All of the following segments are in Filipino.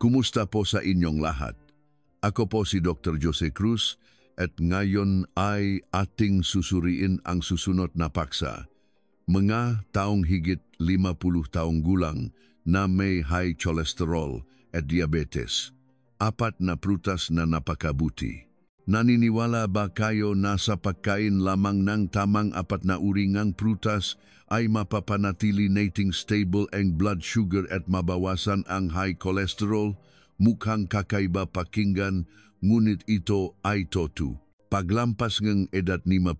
Kumusta po sa inyong lahat? Ako po si Dr. Jose Cruz at ngayon ay ating susuriin ang susunod na paksa. Mga taong higit 50 taong gulang na may high cholesterol at diabetes. 4 na prutas na napakabuti. Naniniwala ba kayo na sa pagkain lamang ng tamang 4 na uri ng prutas ay mapapanatili nating stable ang blood sugar at mabawasan ang high cholesterol? Mukhang kakaiba pakinggan, ngunit ito ay totoo. Paglampas ng edad 50,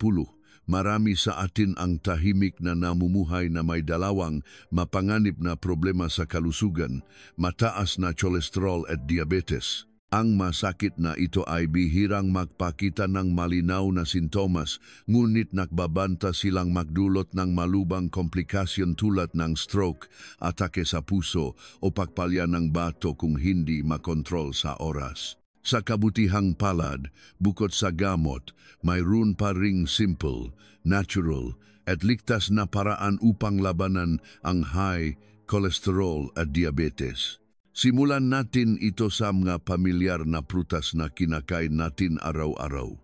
marami sa atin ang tahimik na namumuhay na may dalawang mapanganib na problema sa kalusugan, mataas na cholesterol at diabetes. Ang masakit na ito ay bihirang magpakita ng malinaw na sintomas, ngunit nakbabanta silang magdulot ng malubang komplikasyon tulad ng stroke, atake sa puso o pagpalya ng bato kung hindi makontrol sa oras. Sa kabutihang palad, bukod sa gamot, mayroon pa ring simple, natural at ligtas na paraan upang labanan ang high cholesterol at diabetes. Simulan natin ito sa mga pamilyar na prutas na kinakain natin araw-araw.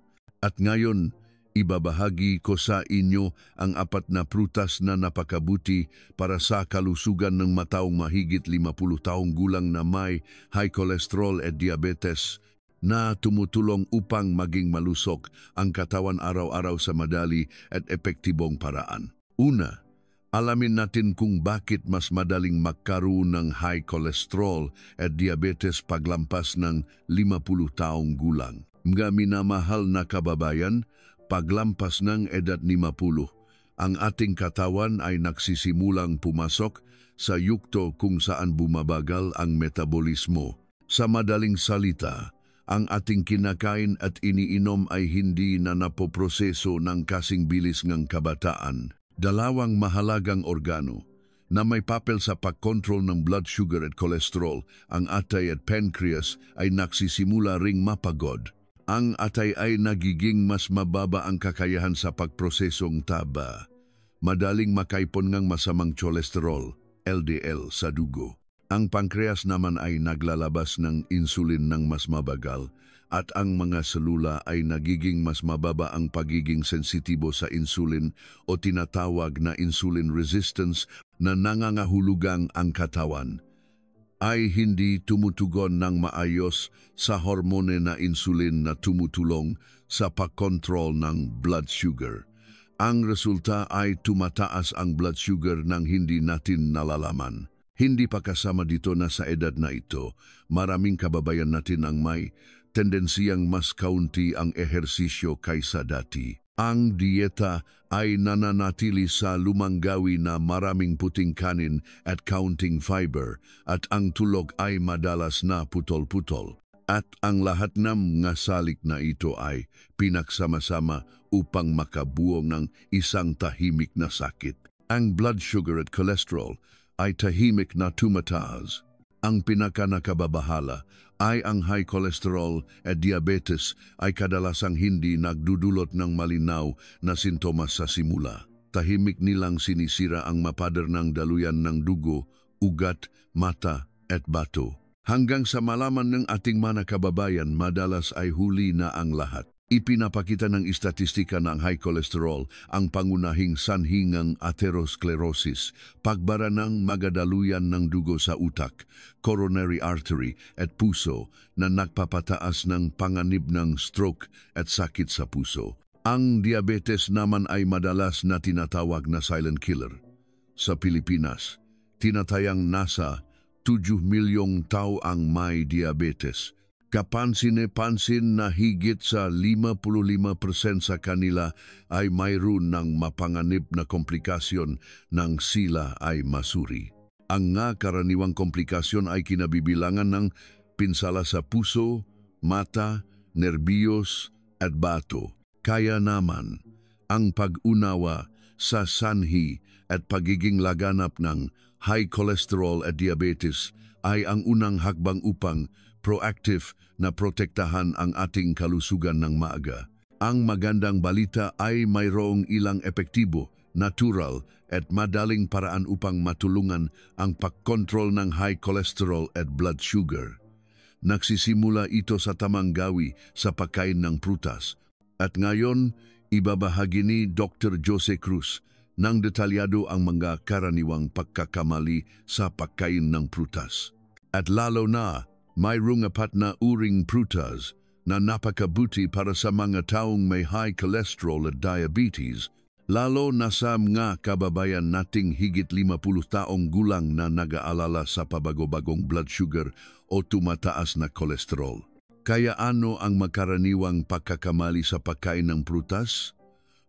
At ngayon, ibabahagi ko sa inyo ang 4 na prutas na napakabuti para sa kalusugan ng mataong mahigit 50 taong gulang na may high cholesterol at diabetes na tumutulong upang maging malusog ang katawan araw-araw sa madali at epektibong paraan. Una, alamin natin kung bakit mas madaling magkaroon ng high cholesterol at diabetes paglampas ng 50 taong gulang. Mga minamahal na kababayan, paglampas ng edad 50, ang ating katawan ay nagsisimulang pumasok sa yugto kung saan bumabagal ang metabolismo. Sa madaling salita, ang ating kinakain at iniinom ay hindi na napoproseso ng kasing bilis ng kabataan. Dalawang mahalagang organo na may papel sa pagkontrol ng blood sugar at cholesterol, ang atay at pancreas, ay nagsisimula ring mapagod. Ang atay ay nagiging mas mababa ang kakayahan sa pagprosesong taba. Madaling makaipon ng masamang cholesterol, LDL, sa dugo. Ang pancreas naman ay naglalabas ng insulin ng mas mabagal at ang mga selula ay nagiging mas mababa ang pagiging sensitibo sa insulin o tinatawag na insulin resistance na nangangahulugang ang katawan ay hindi tumutugon ng maayos sa hormone na insulin na tumutulong sa pagkontrol ng blood sugar. Ang resulta ay tumataas ang blood sugar nang hindi natin nalalaman. Hindi pa kasama dito na sa edad na ito, maraming kababayan natin ang may tendensiyang mas kaunti ang ehersisyo kaysa dati. Ang dieta ay nananatili sa lumang gawi na maraming puting kanin at kaunting fiber at ang tulog ay madalas na putol-putol. At ang lahat ng mga salik na ito ay pinagsama-sama upang makabuo ng isang tahimik na sakit. Ang blood sugar at cholesterol ay tahimik na tumataas. Ang pinakanakababahala ay ang high cholesterol at diabetes ay kadalasang hindi nagdudulot ng malinaw na sintomas sa simula. Tahimik nilang sinisira ang mapader ng daluyan ng dugo, ugat, mata at bato. Hanggang sa malaman ng ating mga kababayan, madalas ay huli na ang lahat. Ipinapakita ng istatistika ng high cholesterol ang pangunahing sanhi ng atherosclerosis, pagbara ng magadaluyan ng dugo sa utak, coronary artery at puso na nagpapataas ng panganib ng stroke at sakit sa puso. Ang diabetes naman ay madalas na tinatawag na silent killer. Sa Pilipinas, tinatayang nasa 7 milyong tao ang may diabetes. Kapansin-pansin na higit sa 55% sa kanila ay mayroon ng mapanganib na komplikasyon nang sila ay masuri. Ang karaniwang komplikasyon ay kinabibilangan ng pinsala sa puso, mata, nerbiyos at bato. Kaya naman, ang pag-unawa sa sanhi at pagiging laganap ng high cholesterol at diabetes ay ang unang hakbang upang proactive na protektahan ang ating kalusugan ng maaga. Ang magandang balita ay mayroong ilang epektibo, natural at madaling paraan upang matulungan ang pagkontrol ng high cholesterol at blood sugar. Nagsisimula ito sa tamang gawi sa pagkain ng prutas. At ngayon, ibabahagi ni Dr. Jose Cruz ng detalyado ang mga karaniwang pagkakamali sa pagkain ng prutas. At lalo na, mayroong apat na uring prutas na napakabuti para sa mga taong may high cholesterol at diabetes, lalo na sa mga kababayan nating higit 50 taong gulang na nag-aalala sa pabago-bagong blood sugar o tumataas na kolesterol. Kaya ano ang makaraniwang pagkakamali sa pagkain ng prutas?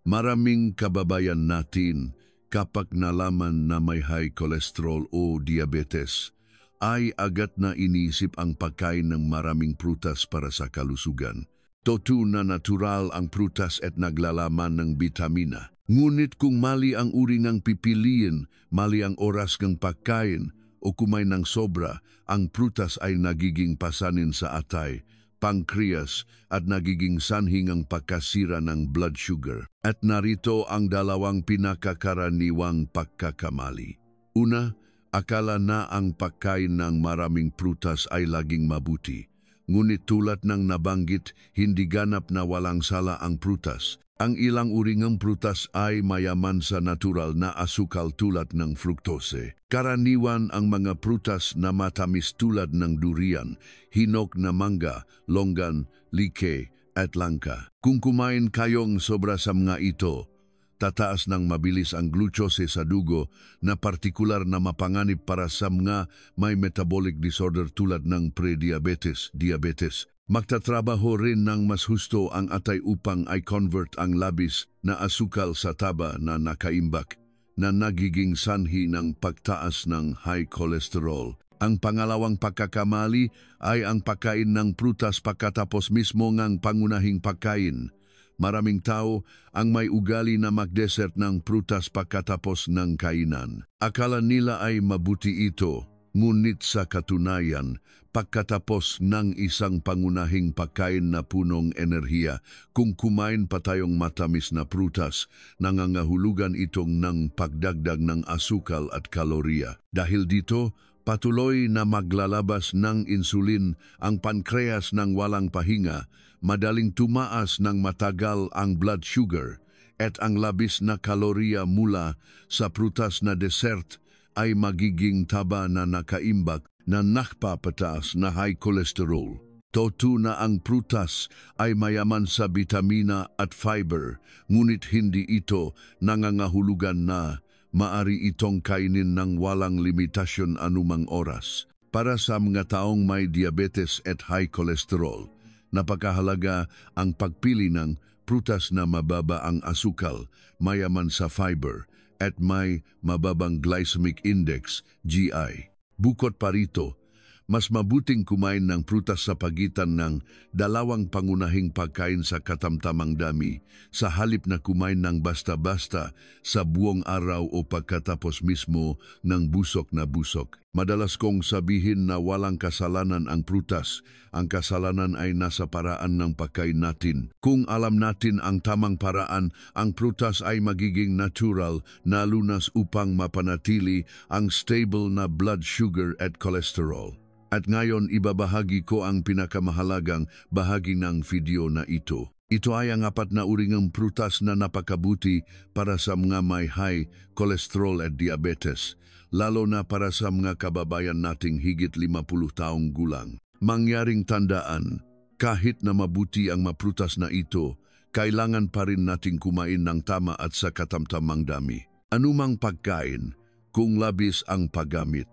Maraming kababayan natin kapag nalaman na may high cholesterol o diabetes, ay agad na iniisip ang pagkain ng maraming prutas para sa kalusugan. Totoo na natural ang prutas at naglalaman ng bitamina. Ngunit kung mali ang uri ng pipiliin, mali ang oras ng pagkain, o kumain ng sobra, ang prutas ay nagiging pasanin sa atay, pancreas at nagiging sanhi ng pagkasira ng blood sugar. At narito ang dalawang pinakakaraniwang pagkakamali. Una, akala na ang pagkain ng maraming prutas ay laging mabuti. Ngunit tulad ng nabanggit, hindi ganap na walang sala ang prutas. Ang ilang uri ng prutas ay mayaman sa natural na asukal tulad ng fructose. Karaniwan ang mga prutas na matamis tulad ng durian, hinog na mangga, longgan, like at langka. Kung kumain kayong sobra sa mga ito, tataas ng mabilis ang glucose sa dugo na partikular na mapanganib para sa mga may metabolic disorder tulad ng pre-diabetes, diabetes. Magtatrabaho rin ng mas husto ang atay upang i-convert ang labis na asukal sa taba na nakaimbak na nagiging sanhi ng pagtaas ng high cholesterol. Ang pangalawang pagkakamali ay ang pagkain ng prutas pagkatapos mismo ng pangunahing pagkain. Maraming tao ang may ugali na mag-dessert ng prutas pagkatapos ng kainan. Akala nila ay mabuti ito, ngunit sa katunayan, pagkatapos ng isang pangunahing pagkain na punong enerhiya, kung kumain pa tayong matamis na prutas, nangangahulugan itong ng pagdagdag ng asukal at kalorya. Dahil dito, patuloy na maglalabas ng insulin ang pankreas ng walang pahinga, madaling tumaas ng matagal ang blood sugar, at ang labis na kalorya mula sa prutas na dessert ay magiging taba na nakaimbak na nakpapataas na high cholesterol. Totoo na ang prutas ay mayaman sa bitamina at fiber, ngunit hindi ito nangangahulugan na maari itong kainin ng walang limitasyon anumang oras. Para sa mga taong may diabetes at high cholesterol, napakahalaga ang pagpili ng prutas na mababa ang asukal, mayaman sa fiber, at may mababang glycemic index, GI. Bukod pa rito, mas mabuting kumain ng prutas sa pagitan ng dalawang pangunahing pagkain sa katamtamang dami sa halip na kumain ng basta-basta sa buong araw o pagkatapos mismo ng busok na busok. Madalas kong sabihin na walang kasalanan ang prutas. Ang kasalanan ay nasa paraan ng pagkain natin. Kung alam natin ang tamang paraan, ang prutas ay magiging natural na lunas upang mapanatili ang stable na blood sugar at cholesterol. At ngayon ibabahagi ko ang pinakamahalagang bahagi ng video na ito. Ito ay ang apat na uri ng prutas na napakabuti para sa mga may high cholesterol at diabetes, lalo na para sa mga kababayan nating higit 50 taong gulang. Mangyaring tandaan, kahit na mabuti ang maprutas na ito, kailangan pa rin nating kumain ng tama at sa katamtamang dami. Anumang pagkain, kung labis ang paggamit,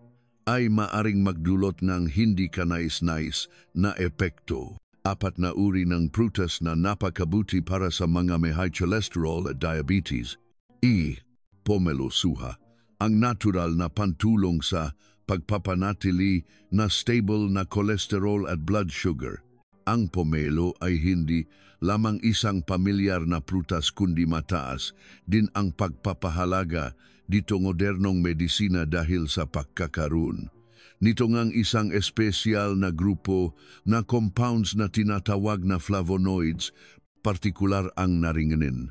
ay maaring magdulot ng hindi kanais-nais na epekto. Apat na uri ng prutas na napakabuti para sa mga may high cholesterol at diabetes. Pomelo suha, ang natural na pantulong sa pagpapanatili na stable na cholesterol at blood sugar. Ang pomelo ay hindi lamang isang pamilyar na prutas kundi mataas din ang pagpapahalaga dito modernong medisina dahil sa pagkakaroon nito ngang isang espesyal na grupo na compounds na tinatawag na flavonoids, partikular ang naringanin.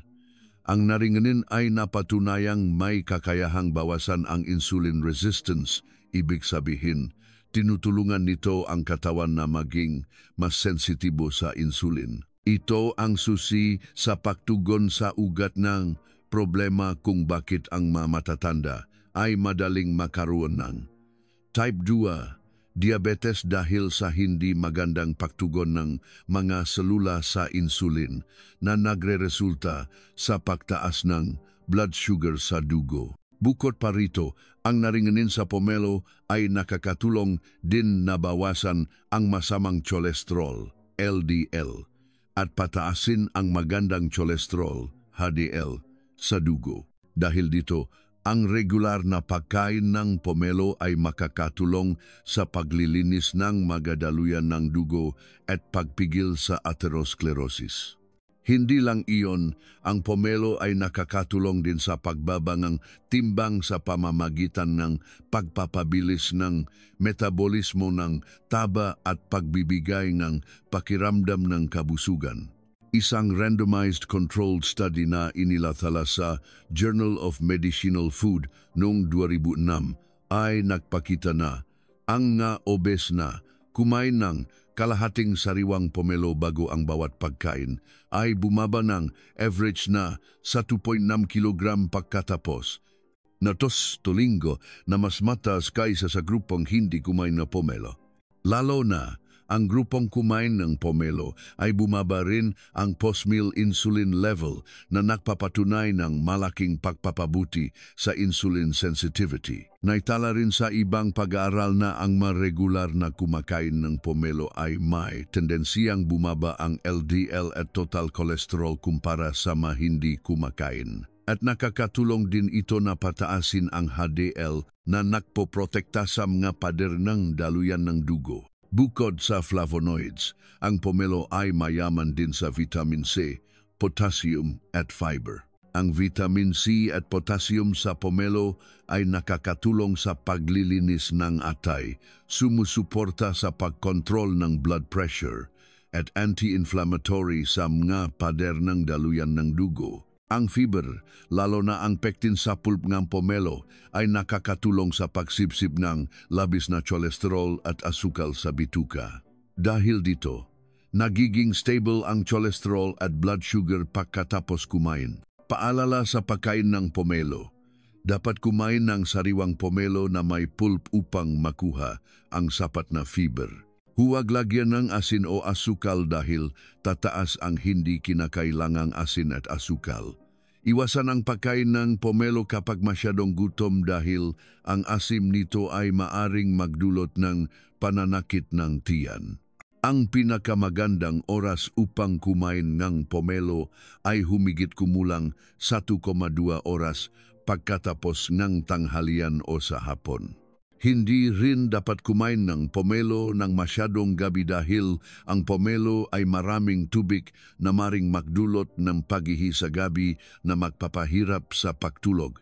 Ang naringanin ay napatunayang may kakayahang bawasan ang insulin resistance, ibig sabihin, tinutulungan nito ang katawan na maging mas sensitibo sa insulin. Ito ang susi sa pagtugon sa ugat ng problema kung bakit ang matatanda ay madaling makaroon ng Type 2 diabetes dahil sa hindi magandang pagtugon ng mga selula sa insulin na nagreresulta sa pagtaas ng blood sugar sa dugo. Bukod pa rito, ang naringanin sa pomelo ay nakakatulong din na bawasan ang masamang cholesterol, LDL, at pataasin ang magandang cholesterol, HDL, sa dugo. Dahil dito, ang regular na pagkain ng pomelo ay makakatulong sa paglilinis ng mga daluyan ng dugo at pagpigil sa atherosclerosis. Hindi lang iyon, ang pomelo ay nakakatulong din sa pagbaba ng timbang sa pamamagitan ng pagpapabilis ng metabolismo ng taba at pagbibigay ng pakiramdam ng kabusugan. Isang randomized controlled study na inilathala sa Journal of Medicinal Food noong 2006 ay nagpakita na ang nga obes na kumain ng kalahating sariwang pomelo bago ang bawat pagkain ay bumaba ng average na sa 2.6 kg pagkatapos na linggo na mas mataas kaysa sa grupong hindi kumain na pomelo. Lalo na ang grupong kumain ng pomelo ay bumaba rin ang post-meal insulin level na nagpapatunay ng malaking pagpapabuti sa insulin sensitivity. Naitala rin sa ibang pag-aaral na ang maregular na kumakain ng pomelo ay may tendensiyang bumaba ang LDL at total cholesterol kumpara sa mga hindi kumakain. At nakakatulong din ito na pataasin ang HDL na nagpoprotekta sa mga pader ng daluyan ng dugo. Bukod sa flavonoids, ang pomelo ay mayaman din sa vitamin C, potassium at fiber. Ang vitamin C at potassium sa pomelo ay nakakatulong sa paglilinis ng atay, sumusuporta sa pagkontrol ng blood pressure, at anti-inflammatory sa mga pader ng daluyan ng dugo. Ang fiber, lalo na ang pectin sa pulp ng pomelo, ay nakakatulong sa pagsipsip ng labis na cholesterol at asukal sa bituka. Dahil dito, nagiging stable ang cholesterol at blood sugar pagkatapos kumain. Paalala sa pagkain ng pomelo. Dapat kumain ng sariwang pomelo na may pulp upang makuha ang sapat na fiber. Huwag lagyan ng asin o asukal dahil tataas ang hindi kinakailangang asin at asukal. Iwasan ang pagkain ng pomelo kapag masyadong gutom dahil ang asim nito ay maaring magdulot ng pananakit ng tiyan. Ang pinakamagandang oras upang kumain ng pomelo ay humigit kumulang 1,2 oras pagkatapos ng tanghalian o sa hapon. Hindi rin dapat kumain ng pomelo ng masyadong gabi dahil ang pomelo ay maraming tubig na maring magdulot ng paghihi sa gabi na magpapahirap sa pagtulog.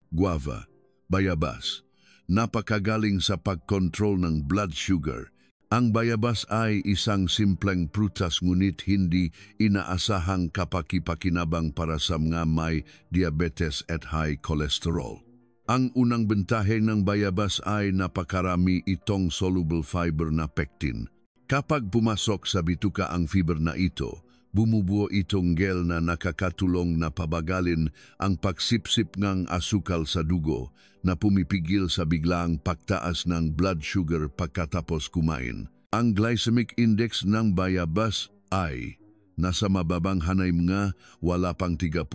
Guava, bayabas. Napakagaling sa pagkontrol ng blood sugar. Ang bayabas ay isang simpleng prutas ngunit hindi inaasahang kapakipakinabang para sa mga may diabetes at high cholesterol. Ang unang bentahe ng bayabas ay napakarami itong soluble fiber na pectin. Kapag pumasok sa bituka ang fiber na ito, bumubuo itong gel na nakakatulong na pabagalin ang pagsipsip ng asukal sa dugo na pumipigil sa biglaang pagtaas ng blood sugar pagkatapos kumain. Ang glycemic index ng bayabas ay nasa mababang hanay mga wala pang 30.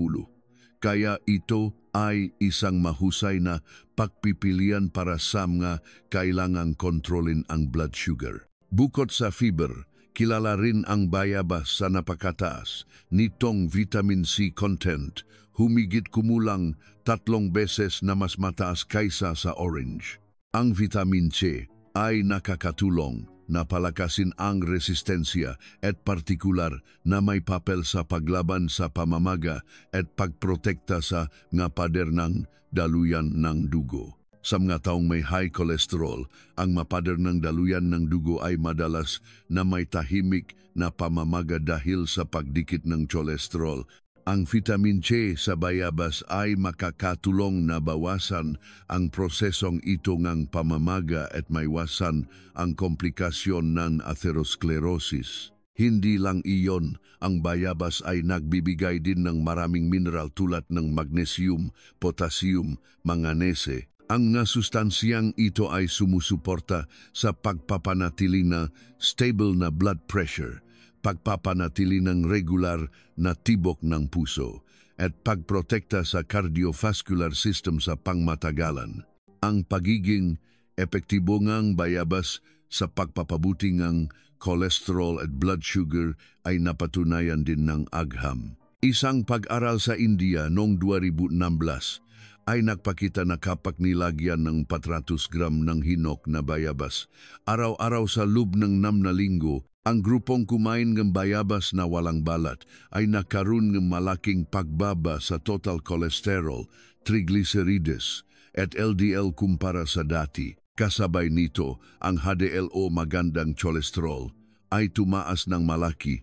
Kaya ito ay isang mahusay na pagpipilian para sa mga kailangang kontrolin ang blood sugar. Bukod sa fiber, kilala rin ang bayabas sa napakataas nitong vitamin C content, humigit kumulang 3 beses na mas mataas kaysa sa orange. Ang vitamin C ay nakakatulong na palakasin ang resistensya at partikular na may papel sa paglaban sa pamamaga at pagprotekta sa nga pader ng daluyan ng dugo. Sa mga taong may high cholesterol, ang mapader ng daluyan ng dugo ay madalas na may tahimik na pamamaga dahil sa pagdikit ng cholesterol Ang vitamin C sa bayabas ay makakatulong na bawasan ang prosesong ito ngang pamamaga at maiwasan ang komplikasyon ng atherosclerosis. Hindi lang iyon, ang bayabas ay nagbibigay din ng maraming mineral tulad ng magnesium, potassium, manganese. Ang nga sustansyang ito ay sumusuporta sa pagpapanatili na stable na blood pressure, pagpapanatili ng regular na tibok ng puso, at pagprotekta sa cardiovascular system sa pangmatagalan. Ang pagiging epektibo ngang bayabas sa pagpapabuti ngang cholesterol at blood sugar ay napatunayan din ng agham. Isang pag-aral sa India noong 2016 ay nagpakita na kapag nilagyan ng 400 gram ng hinok na bayabas araw-araw sa loob ng 6 na linggo, ang grupong kumain ng bayabas na walang balat ay nakaroon ng malaking pagbaba sa total cholesterol, triglycerides at LDL kumpara sa dati. Kasabay nito, ang HDL o magandang cholesterol ay tumaas ng malaki.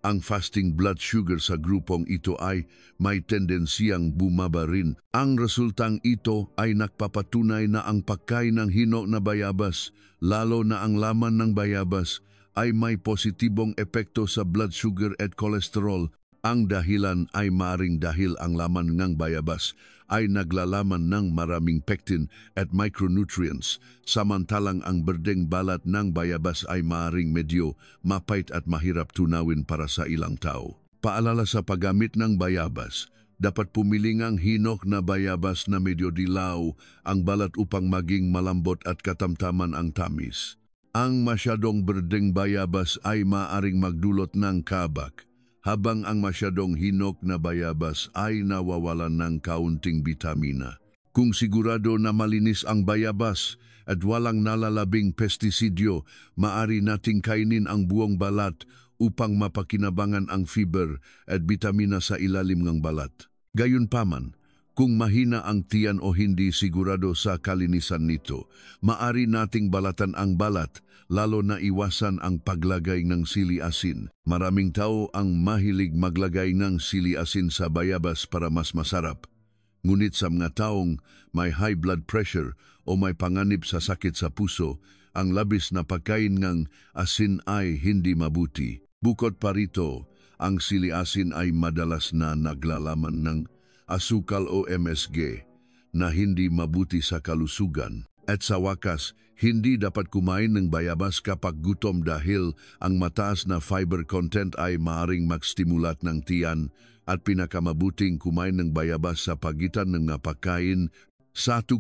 Ang fasting blood sugar sa grupong ito ay may tendensiyang bumaba rin. Ang resultang ito ay nagpapatunay na ang pagkain ng hinok na bayabas, lalo na ang laman ng bayabas, ay may positibong epekto sa blood sugar at cholesterol. Ang dahilan ay maaring dahil ang laman ng bayabas ay naglalaman ng maraming pectin at micronutrients, samantalang ang berdeng balat ng bayabas ay maaring medyo mapait at mahirap tunawin para sa ilang tao. Paalala sa paggamit ng bayabas, dapat pumili ng hinok na bayabas na medyo dilaw ang balat upang maging malambot at katamtaman ang tamis. Ang masyadong berdeng bayabas ay maaring magdulot ng kabak, habang ang masyadong hinok na bayabas ay nawawalan ng kaunting bitamina. Kung sigurado na malinis ang bayabas at walang nalalabing pestisidyo, maaari nating kainin ang buong balat upang mapakinabangan ang fiber at bitamina sa ilalim ng balat. Gayunpaman, kung mahina ang tiyan o hindi sigurado sa kalinisan nito, maaari nating balatan ang balat, lalo na iwasan ang paglagay ng sili asin. Maraming tao ang mahilig maglagay ng sili asin sa bayabas para mas masarap. Ngunit sa mga taong may high blood pressure o may panganib sa sakit sa puso, ang labis na pagkain ng asin ay hindi mabuti. Bukod pa rito, ang sili asin ay madalas na naglalaman ng asukal o MSG na hindi mabuti sa kalusugan. At sa wakas, hindi dapat kumain ng bayabas kapag gutom dahil ang mataas na fiber content ay maaring magstimulat ng tiyan at pinakamabuting kumain ng bayabas sa pagitan ng napakain 1,2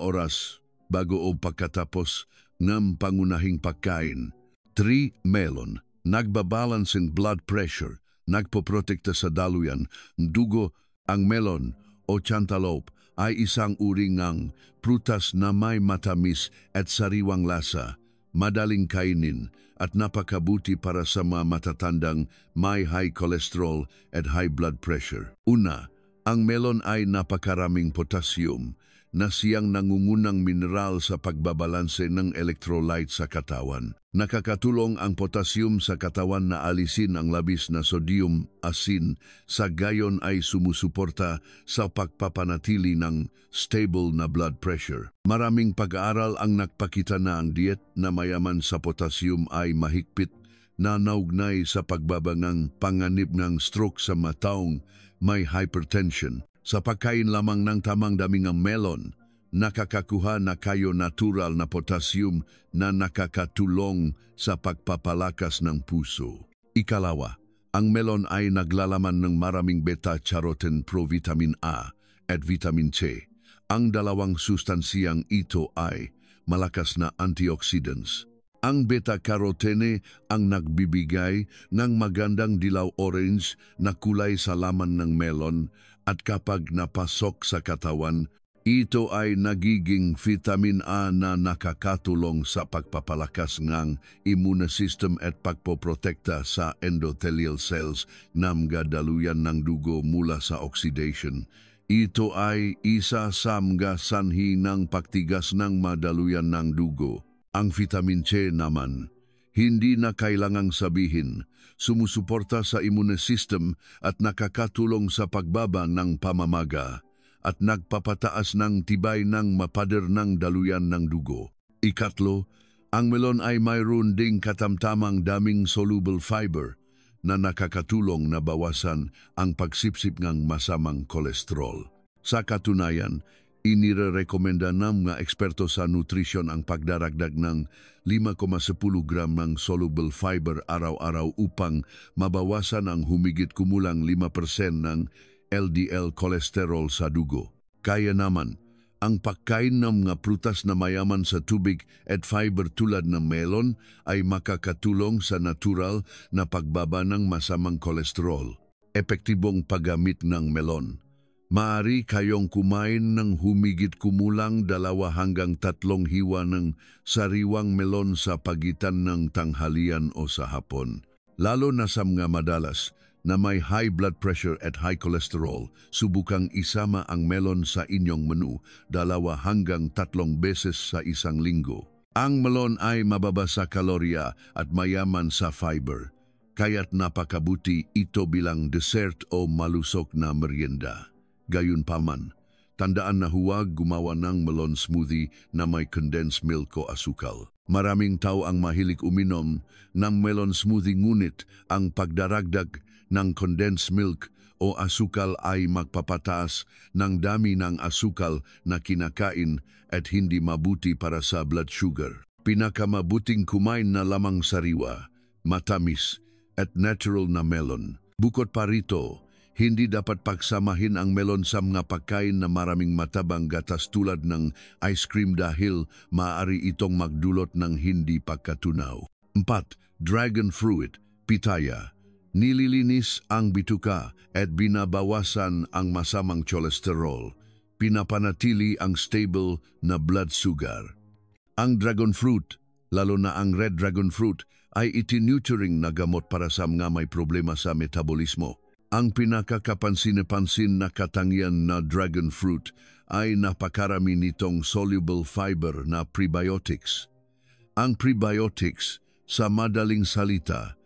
oras bago o pagkatapos ng pangunahing pagkain. 3. Melon. Nagbabalance ng blood pressure, nagpoprotekta sa daluyan, dugo. Ang melon o cantaloupe ay isang uri ng prutas na may matamis at sariwang lasa, madaling kainin at napakabuti para sa mga matatandang may high cholesterol at high blood pressure. Una, ang melon ay napakaraming potassium na siyang nangungunang mineral sa pagbabalanse ng electrolyte sa katawan. Nakakatulong ang potassium sa katawan na alisin ang labis na sodium asin, sa gayon ay sumusuporta sa pagpapanatili ng stable na blood pressure. Maraming pag-aaral ang nagpakita na ang diet na mayaman sa potassium ay mahigpit na naugnay sa pagbabangang panganib ng stroke sa mga taong may hypertension. Sa pagkain lamang ng tamang daming ng melon, nakakakuha na kayo natural na potassium na nakakatulong sa pagpapalakas ng puso. Ikalawa, ang melon ay naglalaman ng maraming beta-carotene provitamin A at vitamin C. Ang dalawang sustansiyang ito ay malakas na antioxidants. Ang beta-carotene ang nagbibigay ng magandang dilaw-orange na kulay sa laman ng melon at kapag napasok sa katawan, ito ay nagiging vitamin A na nakakatulong sa pagpapalakas ng immune system at pagpoprotekta sa endothelial cells na mga ng dugo mula sa oxidation. Ito ay isa sa mga sanhi ng pagtigas ng madaluyan ng dugo. Ang vitamin C naman, Hindi na kailangang sabihin, sumusuporta sa immune system at nakakatulong sa pagbaba ng pamamaga at nagpapataas ng tibay ng mapader ng daluyan ng dugo. Ikatlo, ang melon ay mayroon ding katamtamang daming soluble fiber na nakakatulong na bawasan ang pagsipsip ng masamang kolesterol. Sa katunayan, inirekomenda ng mga eksperto sa nutrisyon ang pagdaragdag ng 5,10 gram ng soluble fiber araw-araw upang mabawasan ang humigit kumulang 5% ng LDL cholesterol sa dugo. Kaya naman, ang pagkain ng mga prutas na mayaman sa tubig at fiber tulad ng melon ay makakatulong sa natural na pagbaba ng masamang kolesterol. Epektibong paggamit ng melon. Maaari kayong kumain ng humigit kumulang 2 hanggang 3 hiwa ng sariwang melon sa pagitan ng tanghalian o sa hapon. Lalo na sa mga madalas na may high blood pressure at high cholesterol, subukang isama ang melon sa inyong menu 2 hanggang 3 beses sa isang linggo. Ang melon ay mababa sa kalorya at mayaman sa fiber, kaya't napakabuti ito bilang dessert o malusog na merienda. Gayunpaman, tandaan na huwag gumawa ng melon smoothie na may condensed milk o asukal. Maraming tao ang mahilig uminom ng melon smoothie ngunit ang pagdaragdag ng condensed milk o asukal ay magpapataas ng dami ng asukal na kinakain at hindi mabuti para sa blood sugar. Pinakamabuting kumain na lamang sariwa, matamis at natural na melon. Bukod pa rito, hindi dapat pagsamahin ang melon sa mga pagkain na maraming matabang gatas tulad ng ice cream dahil maaari itong magdulot ng hindi pagkatunaw. 4. Dragon fruit, pitaya. Nililinis ang bituka at binabawasan ang masamang cholesterol. Pinapanatili ang stable na blood sugar. Ang dragon fruit, lalo na ang red dragon fruit, ay itinuturing na gamot para sa mga may problema sa metabolismo. Ang pinakakapansin-pansin na katangian na dragon fruit ay napakarami nitong soluble fiber na prebiotics. Ang prebiotics, sa madaling salita,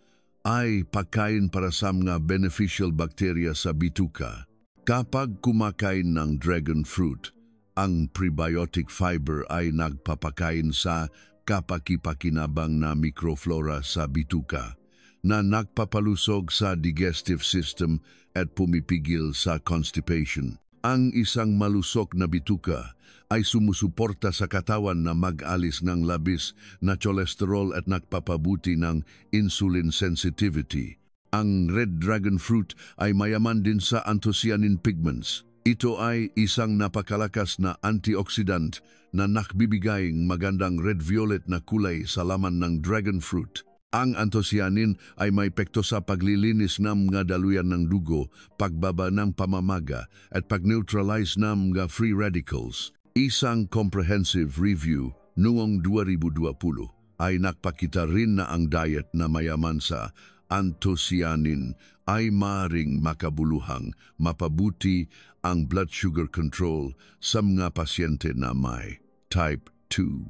ay pagkain para sa mga beneficial bacteria sa bituka. Kapag kumakain ng dragon fruit, ang prebiotic fiber ay nagpapakain sa kapakipakinabang na microflora sa bituka na nagpapalusog sa digestive system at pumipigil sa constipation. Ang isang malusog na bituka ay sumusuporta sa katawan na mag-alis ng labis na cholesterol at nagpapabuti ng insulin sensitivity. Ang red dragon fruit ay mayaman din sa anthocyanin pigments. Ito ay isang napakalakas na antioxidant na nagbibigayng magandang red-violet na kulay sa laman ng dragon fruit. Ang anthocyanin ay may epekto sa paglilinis ng mga daluyan ng dugo, pagbaba ng pamamaga at pag-neutralize ng mga free radicals. Isang comprehensive review noong 2020 ay nagpakita rin na ang diet na mayaman sa anthocyanin ay maaaring makabuluhang mapabuti ang blood sugar control sa mga pasyente na may type 2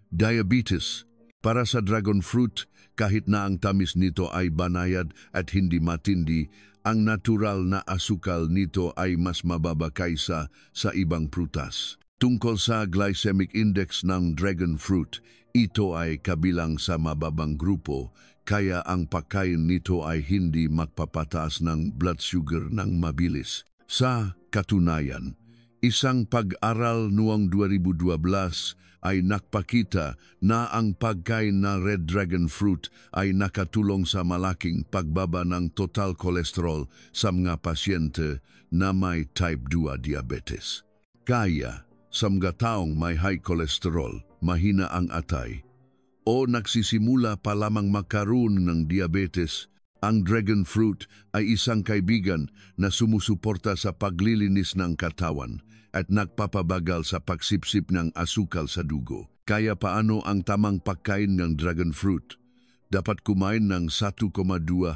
diabetes. Para sa dragon fruit, kahit na ang tamis nito ay banayad at hindi matindi, ang natural na asukal nito ay mas mababa kaysa sa ibang prutas. Tungkol sa glycemic index ng dragon fruit, ito ay kabilang sa mababang grupo, kaya ang pagkain nito ay hindi magpapataas ng blood sugar ng mabilis. Sa katunayan, isang pag-aral noong 2012 ay nakpakita na ang pagkain na red dragon fruit ay nakatulong sa malaking pagbaba ng total cholesterol sa mga pasyente na may type 2 diabetes. Kaya, sa mga taong may high cholesterol, mahina ang atay, o nagsisimula pa lamang magkaroon ng diabetes, ang dragon fruit ay isang kaibigan na sumusuporta sa paglilinis ng katawan at nagpapabagal sa pagsipsip ng asukal sa dugo. Kaya paano ang tamang pagkain ng dragon fruit? Dapat kumain ng 1,2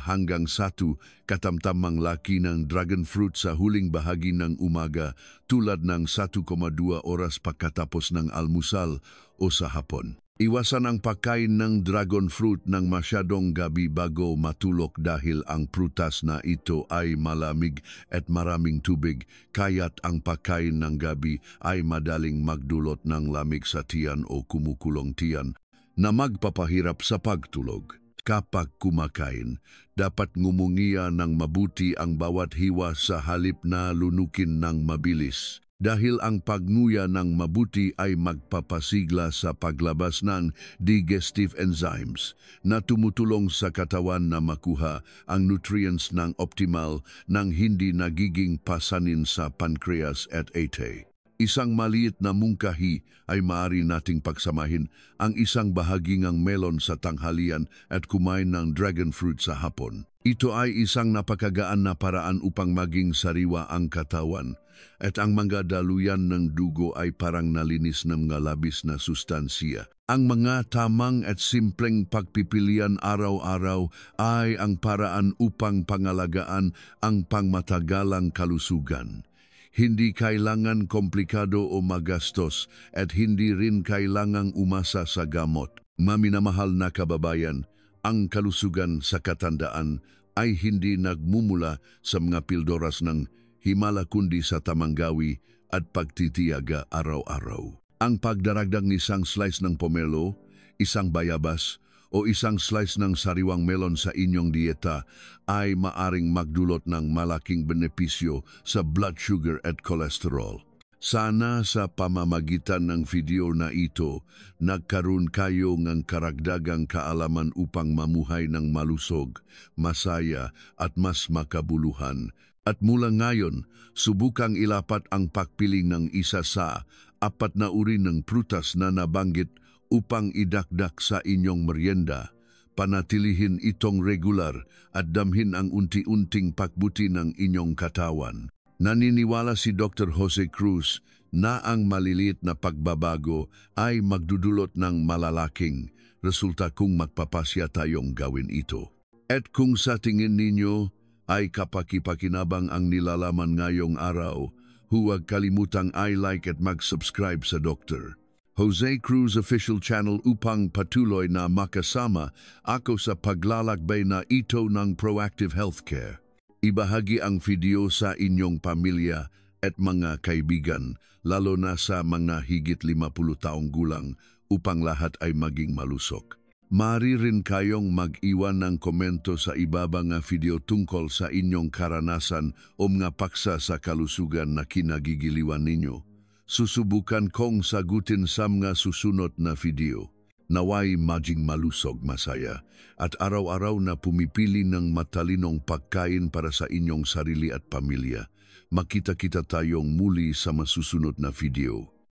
hanggang 1 katamtamang laki ng dragon fruit sa huling bahagi ng umaga tulad ng 1,2 oras pagkatapos ng almusal o sa hapon. Iwasan ang pagkain ng dragon fruit ng masyadong gabi bago matulog dahil ang prutas na ito ay malamig at maraming tubig, kaya't ang pagkain ng gabi ay madaling magdulot ng lamig sa tiyan o kumukulong tiyan na magpapahirap sa pagtulog. Kapag kumakain, dapat ngumungia ng mabuti ang bawat hiwa sa halip na lunukin ng mabilis. Dahil ang pagnguya ng mabuti ay magpapasigla sa paglabas ng digestive enzymes na tumutulong sa katawan na makuha ang nutrients ng optimal nang hindi nagiging pasanin sa pancreas at ate. Isang maliit na mungkahi ay maaari nating pagsamahin ang isang bahaging melon sa tanghalian at kumain ng dragon fruit sa hapon. Ito ay isang napakagaan na paraan upang maging sariwa ang katawan at ang mga daluyan ng dugo ay parang nalinis ng mga labis na sustansiya. Ang mga tamang at simpleng pagpipilian araw-araw ay ang paraan upang pangalagaan ang pangmatagalang kalusugan. Hindi kailangan komplikado o magastos at hindi rin kailangang umasa sa gamot. Maminamahal na kababayan, ang kalusugan sa katandaan ay hindi nagmumula sa mga pildoras ng himala kundi sa tamang gawi at pagtitiyaga araw-araw. Ang pagdaragdag ng isang slice ng pomelo, isang bayabas, o isang slice ng sariwang melon sa inyong dieta ay maaring magdulot ng malaking benepisyo sa blood sugar at cholesterol. Sana sa pamamagitan ng video na ito, nagkaroon kayo ng karagdagang kaalaman upang mamuhay ng malusog, masaya at mas makabuluhan. At mula ngayon, subukang ilapat ang pagpiling ng isa sa 4 na uri ng prutas na nabanggit upang idakdak sa inyong merienda. Panatilihin itong regular at damhin ang unti-unting pagbuti ng inyong katawan. Naniniwala si Dr. Jose Cruz na ang maliliit na pagbabago ay magdudulot ng malalaking resulta kung magpapasya tayong gawin ito. At kung sa tingin ninyo ay kapakipakinabang ang nilalaman ngayong araw, huwag kalimutang i-like at mag-subscribe sa Dr. Jose Cruz Official Channel upang patuloy na makasama ako sa paglalakbay na ito ng Proactive Healthcare. Ibahagi ang video sa inyong pamilya at mga kaibigan, lalo na sa mga higit 50 taong gulang upang lahat ay maging malusog. Maaari rin kayong mag-iwan ng komento sa ibaba nga video tungkol sa inyong karanasan o mga paksa sa kalusugan na kinagigiliwan ninyo. Susubukan kong sagutin sa mga susunod na video. Naway maging malusog, masaya at araw-araw na pumipili ng matalinong pagkain para sa inyong sarili at pamilya. Makita-kita tayong muli sa masusunod na video.